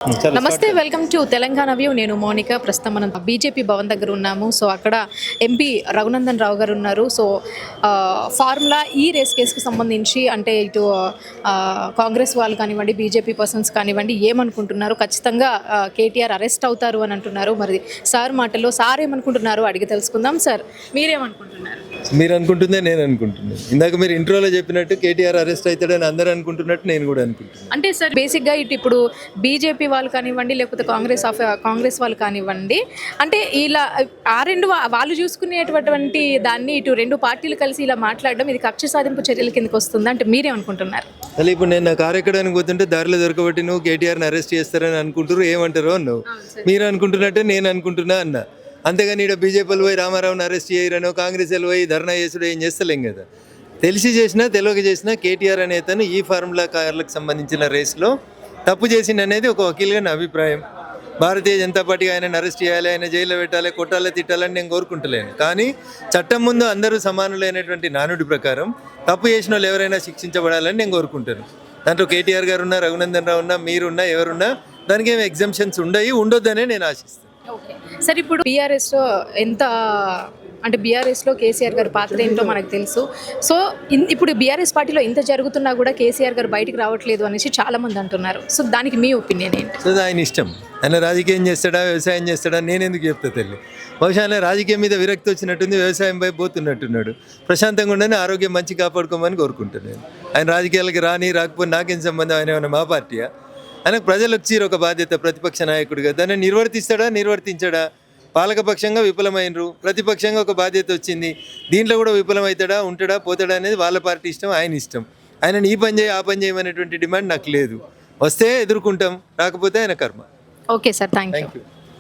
నమస్తే, welcome to Telangana view. నేను మౌనిక. ప్రస్తుతం మనం బీజేపీ భవన్ దగ్గర ఉన్నాము. సో అక్కడ ఎంపీ రఘునందన్ రావు గారు ఉన్నారు. సో ఫార్ములా ఈ రేస్ కేసుకు సంబంధించి అంటే ఇటు కాంగ్రెస్ వాళ్ళు కానివ్వండి, బీజేపీ పర్సన్స్ కానివ్వండి ఏమనుకుంటున్నారు, ఖచ్చితంగా కేటీఆర్ అరెస్ట్ అవుతారు అని అంటున్నారు. మరి సార్ మాటల్లో సార్ ఏమనుకుంటున్నారు అడిగి తెలుసుకుందాం. సార్ మీరేమనుకుంటున్నారు? మీరు అనుకుంటుందే నేను అనుకుంటున్నాను. ఇందాక మీరు ఇంట్రోలో చెప్పినట్టు కేటీఆర్ అరెస్ట్ అవుతాడని అందరూ అనుకుంటున్నట్టు నేను కూడా అనుకుంటున్నాను. అంటే సార్ బేసిక్గా ఇప్పుడు బీజేపీ వాళ్ళు కానివ్వండి, లేకపోతే కాంగ్రెస్ వాళ్ళు కానివ్వండి, అంటే ఇలా వాళ్ళు చూసుకునేటటువంటి దాన్ని ఇటు రెండు పార్టీలు కలిసి ఇలా మాట్లాడడం ఇది కక్ష సాధింపు చర్యల కిందకి వస్తుంది అంటే మీరేమనుకుంటున్నారు? అసలు ఇప్పుడు నేను నా కారు ఎక్కడానికి పోతుంటే దారిలో దొరకబట్టి నువ్వు కేటీఆర్ని అరెస్ట్ చేస్తారని అనుకుంటారు, ఏమంటారో అన్నావు. మీరు అనుకుంటున్నట్టే నేను అనుకుంటున్నా అన్నా. అంతేగాని ఇక్కడ బీజేపీలు పోయి రామారావుని అరెస్ట్ చేయరనో, కాంగ్రెస్ వాళ్ళు పోయి ధర్నా చేసుడు ఏం చేస్తలేం కదా. తెలిసి చేసినా తెలియక చేసినా కేటీఆర్ అనే తను ఈ ఫార్ములా కార్లకు సంబంధించిన రేస్లో తప్పు చేసింది అనేది ఒక వకీల్గా నా అభిప్రాయం. భారతీయ జనతా పార్టీ ఆయనను అరెస్ట్ చేయాలి, ఆయన జైల్లో పెట్టాలి, కొట్టాలి, తిట్టాలని నేను కోరుకుంటలేను. కానీ చట్టం ముందు అందరూ సమానులైనటువంటి నానుడి ప్రకారం తప్పు చేసిన వాళ్ళు ఎవరైనా శిక్షించబడాలని నేను కోరుకుంటాను. దాంట్లో కేటీఆర్ గారు ఉన్నా, రఘునందన్ రావు ఉన్నా, మీరున్నా, ఎవరున్నా దానికి ఏమి ఎగ్జంప్షన్స్ ఉండొద్దనే నేను ఆశిస్తాను. ఓకే సార్, ఇప్పుడు బీఆర్ఎస్లో బీఆర్ఎస్లో కేసీఆర్ గారి పాత్ర ఏంటో మనకు తెలుసు. సో ఇప్పుడు బీఆర్ఎస్ పార్టీలో ఇంత జరుగుతున్నా కూడా కేసీఆర్ గారు బయటికి రావట్లేదు అనేసి చాలామంది అంటున్నారు. సో దానికి మీ ఒపీనియన్ ఏంటి? సో ఆయన ఇష్టం. ఆయన రాజకీయం చేస్తాడా, వ్యవసాయం చేస్తాడా, నేను ఎందుకు చెప్తా తెలియదు. బహుశా ఆయన రాజకీయం మీద విరక్తి వచ్చినట్టుంది, వ్యవసాయం పై పోతున్నట్టున్నాడు. ప్రశాంతంగా ఉండని, ఆరోగ్యం మంచి కాపాడుకోమని కోరుకుంటున్నాను. ఆయన రాజకీయాలకి రాకపోతే నాకేం సంబంధం? ఆయన ఏమైనా మా పార్టీయా? ఆయనకు ప్రజలు వచ్చి ఒక బాధ్యత, ప్రతిపక్ష నాయకుడిగా దాన్ని నిర్వర్తించాడా? పాలకపక్షంగా విఫలమైనరు, ప్రతిపక్షంగా ఒక బాధ్యత వచ్చింది, దీంట్లో కూడా విఫలమవుతాడా, ఉంటాడా, పోతాడా అనేది వాళ్ళ పార్టీ ఇష్టం, ఆయన ఇష్టం. ఆయన ఈ పని చేయి, ఆ పని చేయమనేటువంటి డిమాండ్ నాకు లేదు. వస్తే ఎదుర్కొంటాం, రాకపోతే ఆయన కర్మ. Okay sir, thank you.